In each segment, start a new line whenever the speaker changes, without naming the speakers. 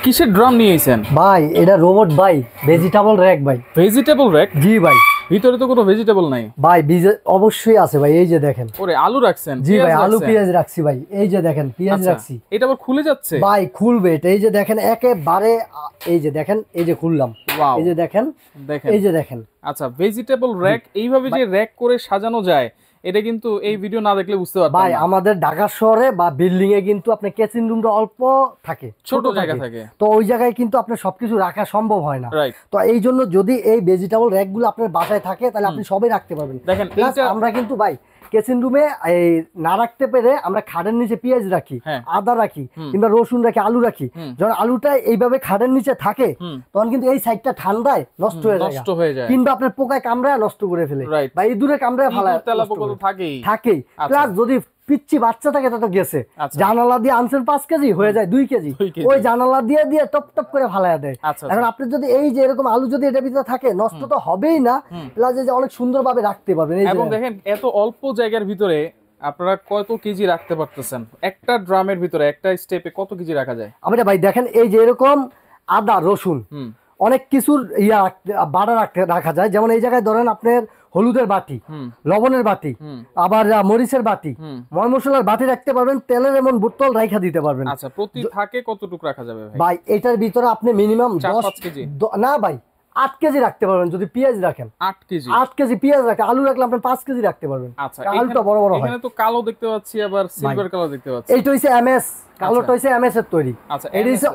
কিসের ড্রাম নিয়েছেন
ভাই? এটা রোবট ভাই, ভেজিটেবল র‍্যাক ভাই।
Vegetable rack?
জি ভাই।
ভিতরে তো কোনো ভেজিটেবল নাই
ভাই। অবশ্যই আছে ভাই, এই যে দেখেন।
ওরে আলু রাখছেন?
জি ভাই, আলু পেঁয়াজ রাখছি ভাই, এই যে দেখেন পেঁয়াজ রাখছি।
এটা আবার খুলে যাচ্ছে
ভাই? খুলবে এটা, এই যে দেখেন একেবারে, এই যে দেখেন, এই যে খুললাম, এই যে দেখেন, এই যে দেখেন।
আচ্ছা, ভেজিটেবল র‍্যাক এইভাবে যে র‍্যাক করে সাজানো যায়, এটা কিন্তু এই ভিডিও না দেখলে বুঝতে পারবেন না
ভাই। আমাদের ঢাকা শহরে বা বিল্ডিং এ কিন্তু আপনার কিচেন রুমটা অল্প থাকে,
ছোট জায়গা থাকে,
তো ওই জায়গায় কিন্তু আপনার সবকিছু রাখা সম্ভব হয় না।
রাইট।
তো এই জন্য যদি এই ভেজিটেবল র‍্যাক গুলো আপনার বাসায় থাকে, তাহলে আপনি সবই রাখতে পারবেন।
দেখেন
আমরা কিন্তু ভাই কিচেন রুমে না রাখতে পেরে আমরা খাটের নিচে পেঁয়াজ রাখি, আদা রাখি, কিংবা রসুন রাখি, আলু রাখি। যখন আলুটা এইভাবে খাটের নিচে থাকে, তখন কিন্তু এই সাইডটা ঠান্ডায় নষ্ট হয়ে যায়, কিংবা আপনার পোকায় কামড়ায় নষ্ট করে ফেলে, বা ইঁদুরে কামড়ায় ফেলায় থাকেই। প্লাস যদি পিচ্ছি বাচ্চা থাকে, তা তো গেছে। জানালা দিয়ে আনছেন 5 কেজি, হয়ে যায় 2 কেজি, ওই জানালা দিয়ে দিয়ে টপ টপ করে ফালাইয়া দেয়। এখন আপনি যদি এই যে এরকম আলু যদি এটার ভিতরে থাকে, নষ্ট তো হবেই না, প্লাস যে অনেক সুন্দরভাবে রাখতে পারবেন।
এবং দেখেন এত অল্প জায়গার ভিতরে আপনারা কত কেজি রাখতে পারতেছেন? একটা ড্রামের ভিতরে একটা স্টেপে কত কেজি রাখা যায়?
আমরা ভাই দেখেন, এই যে এরকম আদা রসুন অনেক কিছুর বাড়া রাখা যায়। যেমন এই জায়গায় ধরেন আপনার হলুদের বাটি, লবণের বাটি, আবার মরিচের বাটি, ময় মশলার বাটি রাখতে পারবেন, তেলের এমন বোতল রাখা দিতে পারবেন।
আচ্ছা, প্রতি থাকে কতটুকু রাখা যাবে
ভাই? এটার ভিতরে আপনি মিনিমাম
4-5 কেজি
না ভাই, 8 কেজি রাখতে পারবেন যদি পেঁয়াজ রাখেন।
8
কেজি পেঁয়াজ রাখেন, আলু রাখলে আপনি 5 কেজি রাখতে পারবেন।
আচ্ছা,
আলুটা বড় বড় হয়।
এখানে তো কালো দেখতে পাচ্ছি, আবার সিলভার কালার দেখতে পাচ্ছি।
এইটা হইছে এমএস, কালোটা হইছে এমএস এর তৈরি।
আচ্ছা,
এটা হইছে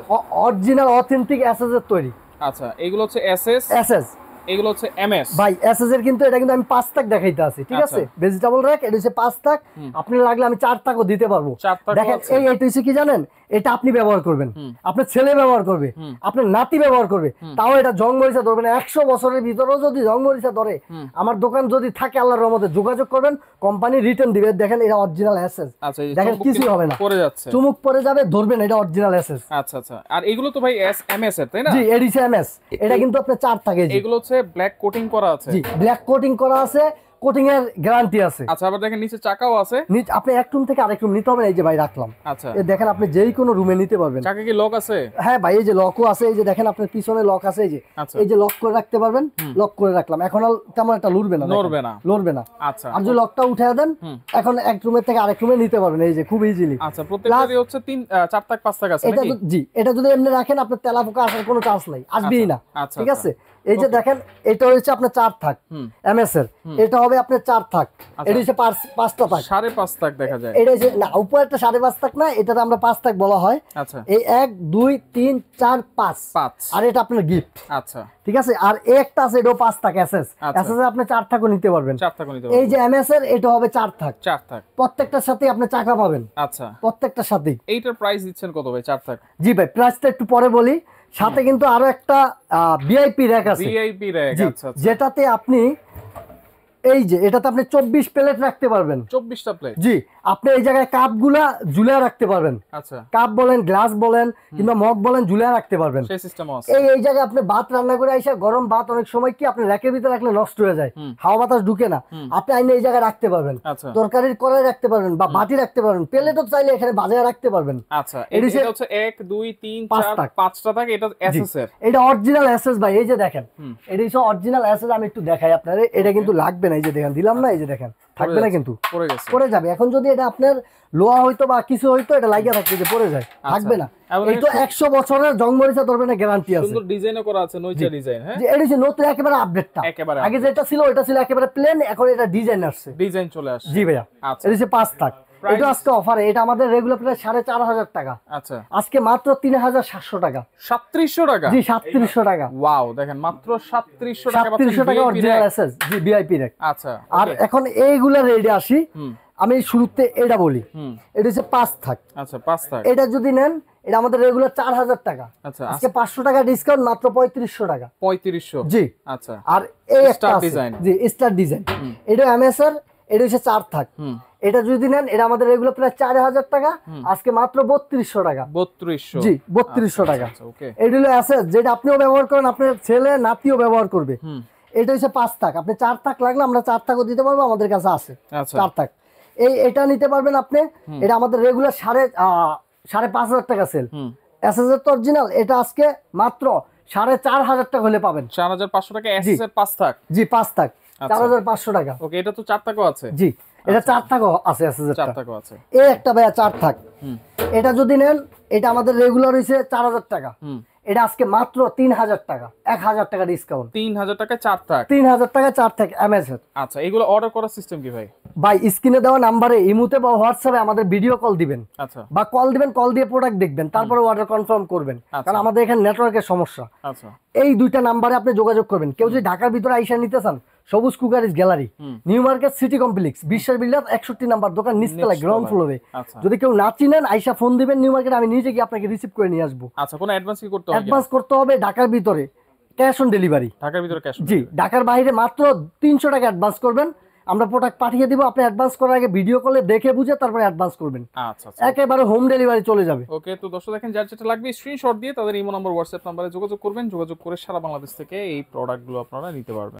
অরিজিনাল অথেন্টিক এসএস এর তৈরি।
আচ্ছা, এগুলো হচ্ছে এসএস, এগুলো হচ্ছে এমএস
ভাই। এসএস এর কিন্তু এটা কিন্তু আমি 5 টাক দেখাইতে আছি, ঠিক আছে? ভেজিটেবল র‍্যাক এটা হচ্ছে 5 টাক, আপনি লাগলে আমি 4 টাকও দিতে পারবো। দেখেন এইটা হচ্ছে কি জানেন, এটা আপনি ব্যবহার করবেন, আপনার ছেলে ব্যবহার করবে, আপনার নাতি ব্যবহার করবে, তাও এটা জং মরিচা ধরবে না। 100 বছরের ভিতরেও যদি জং মরিচা ধরে, আমার দোকান যদি থাকে, আল্লাহর রহমতে যোগাযোগ করবেন, কোম্পানি রিটার্ন দিবে। দেখেন এটা অরিজিনাল এসএস, দেখেন কিছু হবে না,
পড়ে যাচ্ছে,
চুমুক পড়ে যাবে, ধরবেন, এটা অরিজিনাল এসএস।
আচ্ছা আচ্ছা। আর এগুলো তো ভাই এমএস এর, তাই না?
জি, এডিসি এমএস। এটা কিন্তু আপনার 4 টাকা।
এগুলো হচ্ছে ব্ল্যাক কোটিং করা আছে।
জি, ব্ল্যাক কোটিং করা আছে, কোটিং এর গ্যারান্টি আছে।
আচ্ছা, আবার দেখেন নিচে চাকাও আছে।
আপনি এক রুম থেকে আরেক রুম নিতে হবে, এই যে ভাই রাখলাম।
আচ্ছা,
এই দেখেন আপনি যেই কোনো রুমে নিতে পারবেন।
চাকা কি লক আছে?
হ্যাঁ ভাই, এই যে লকও আছে, এই যে দেখেন আপনার পিছনে লক আছে, এই যে এই যে লক করে রাখতে পারবেন। লক করে রাখলাম, এখন আর তেমন একটা লড়বে না।
আচ্ছা,
আর যদি লকটা উঠিয়ে দেন, এখন এক রুমের থেকে আরেক রুমে নিতে পারবেন, এই যে খুব ইজিলি।
আচ্ছা, প্রত্যেকটারই হচ্ছে 4 টাক 5 টাক আছে নাকি?
জি, এটা যদি এমনি রাখেন, আপনার তেলা পোকা আসার কোনো চান্স নাই, আসবেই না। ঠিক আছে, এই যে দেখেন এটা হচ্ছে আপনার 4 থাক এমএস এর, এটা হবে আপনার 4 থাক, এটা হচ্ছে 5 টাক,
5.5 টাক দেখা যায়।
এটা হচ্ছে না, উপরে একটা 5.5 টাক না, এটাতে আমরা 5 টাক বলা হয়।
আচ্ছা,
এই 1 2 3 4 5, আর এটা আপনার গিফট।
আচ্ছা,
ঠিক আছে। আর একটা আছে, এটাও 5 টাক এসএস। এসএস এ আপনি 4 টাকও নিতে পারবেন। এই যে এমএস এর, এটা হবে 4 টাক। প্রত্যেকটার সাথে আপনি চাকা পাবেন।
আচ্ছা,
প্রত্যেকটার সাথে।
এইটার প্রাইস দিচ্ছেন কত ভাই 4 টাক?
জি ভাই, প্রাইসটা একটু পরে বলি। সাথে কিন্তু আরো একটা ভিআইপি র‍্যাক আছে,
ভিআইপি র‍্যাক। আচ্ছা,
যেটাতে আপনি এই যে এটাতে আপনি 24 প্লেট রাখতে পারবেন।
24টা প্লেট? জি।
আপনি এই জায়গায় কাপগুলা ঝুলিয়ে রাখতে পারবেন।
আচ্ছা,
কাপ বলেন, গ্লাস বলেন, কিংবা মগ বলেন, ঝুলিয়ে রাখতে পারবেন।
সেই সিস্টেম আছে।
এই জায়গায় আপনি ভাত রান্না করে আইসা, গরম ভাত অনেক সময় কি আপনি র‍্যাকের ভিতরে রাখলে নষ্ট হয়ে যায়, হাওয়া বাতাস ঢুকে না, আপনি আইনে এই জায়গায় রাখতে পারবেন। তরকারির কড়াই রাখতে পারবেন, বা বাটি রাখতে পারবেন, প্লেটও চাইলে এখানে বাজায় রাখতে পারবেন।
আচ্ছা, এটা হচ্ছে 1 2 3 4 5টা থাকে। এটা এসএস এর,
এটা অরিজিনাল এসএস ভাই। এই যে দেখেন, এটা হচ্ছে অরিজিনাল এসএস। আমি একটু দেখাই আপনারে, এটা কিন্তু লাগবে না, এই যে দেখেন দিলাম না, এই যে দেখেন থাকবে না, কিন্তু পড়ে যাবে। এখন যদি এটা আপনার লোহা হইতো বা কিছু হইতো, এটা লাগিয়ে থাকবে, যে পড়ে যায়, থাকবে না। এই তো 100 বছরের জং মরিচা ধরবে না, গ্যারান্টি আছে।
সুন্দর ডিজাইনও করা আছে, নইচা ডিজাইন। হ্যাঁ,
এটা হচ্ছে নতুন একেবারে আপডেটটা। আগে যেটা ছিল ওটা ছিল একেবারে প্লেন, এখন এটা ডিজাইন আসছে,
ডিজাইন চলে আসছে।
জি ভাইয়া। এটা হচ্ছে 5 টাক। এটা আজকে অফারে, এটা আমাদের রেগুলার প্রায় 4500 টাকা।
আচ্ছা, আজকে
মাত্র 3700 টাকা।
3700 টাকা?
জি, 3700 টাকা।
ওয়াও, দেখেন মাত্র 3700 টাকা।
3700 টাকা অরিজিনাল এসএস, জি, ভিআইপি র‍্যাক।
আচ্ছা,
আর এখন এইগুলা রেডি আসি, আমি শুরুতে এটা বলি, এটা হচ্ছে 5 থাক।
আচ্ছা, 5 থাক।
এটা যদি নেন, এটা আমাদের রেগুলার 4000 টাকা। আচ্ছা, আজকে 500 টাকা ডিসকাউন্ট, মাত্র 3500 টাকা।
3500?
জি।
আচ্ছা,
আর এই একটা ডিজাইন, জি, স্টার ডিজাইন, এটা এমএস এর, এটা হচ্ছে 4 থাক। এটা যদি নেন, এটা আমাদের রেগুলার প্রায় 4000 টাকা, আজকে মাত্র 3200 টাকা।
3200?
জি, 3200 টাকা।
ওকে,
এটা হলো এসএস, যেটা আপনিও ব্যবহার করেন, আপনার ছেলে নাতিও ব্যবহার করবে। এটা হচ্ছে 5 টাক। আপনি 4 টাক লাগলে আমরা 4 টাকও দিতে পারবো, আমাদের কাছে আছে 4 টাক। এটা নিতে পারবেন আপনি। এটা আমাদের রেগুলার 5500 টাকা সেল, এসএসআর তো অরিজিনাল, এটা আজকে মাত্র 4,500 টাকা হলে পাবেন।
4,500 টাকা এসএস এর 5 থাক।
জি 5 থাক, 4,500 টাকা।
ওকে, এটা তো 4 থাকও আছে।
জি এটা 4 থাকও আছে, এসএসআর
4 থাকও আছে।
এই একটা ভাইয়া 4 থাক। এটা যদি নেন, এটা আমাদের রেগুলার হইছে 4,000 টাকা, এটা আজকে মাত্র 3,000 টাকা, 1,000 টাকা ডিসকাউন্ট।
3,000 টাকা 4 থাক।
3,000 টাকা 4 থাক এমএসএর।
আচ্ছা, এগুলো অর্ডার করার সিস্টেম কি ভাই?
ভাই স্ক্রিনে দেওয়া নাম্বারে ইমুতে বা হোয়াটসঅ্যাপে আমাদের ভিডিও কল দিবেন,
আচ্ছা
বা কল দিবেন, কল দিয়ে প্রোডাক্ট দেখবেন, তারপরে অর্ডার কনফার্ম করবেন, কারণ আমাদের এখানে নেটওয়ার্কের সমস্যা।
আচ্ছা,
এই দুইটা নাম্বারে আপনি যোগাযোগ করবেন। কেউ যদি ঢাকার ভিতরে আইসা নিতে চান, সবুজ cookeries gallery, new market city complex, বিশ্বাস বিল্ডার 61 নাম্বার দোকান, নিচতলায় গ্রাউন্ড ফ্লোরে।
আচ্ছা
যদি কেউ না চিনেন, আইসা ফোন দিবেন নিউ মার্কেট, আমি নিজে গিয়ে আপনাকে রিসিভ করে নিয়ে আসবো।
আচ্ছা, কোনো অ্যাডভান্স কি করতে হবে?
অ্যাডভান্স করতে হবে ঢাকার ভিতরে, ক্যাশ অন ডেলিভারি।
ঢাকার ভিতরে ক্যাশ?
জি, ঢাকার বাইরে মাত্র 300 টাকা অ্যাডভান্স করবেন, আমরা প্রোডাক্ট পাঠিয়ে দিব। আপনি অ্যাডভান্স করার আগে ভিডিও কলে দেখে বুঝে তারপরে অ্যাডভান্স করবেন।
আচ্ছা আচ্ছা,
একেবারে হোম ডেলিভারি চলে যাবে।
ওকে। তো দর্শক দেখেন, যার যেটা লাগবে স্ক্রিনশট দিয়ে তাদের ইমো নাম্বার, হোয়াটসঅ্যাপ নাম্বারে যোগাযোগ করবেন। যোগাযোগ করে সারা বাংলাদেশ থেকে এই প্রোডাক্টগুলো আপনারা নিতে পারবেন।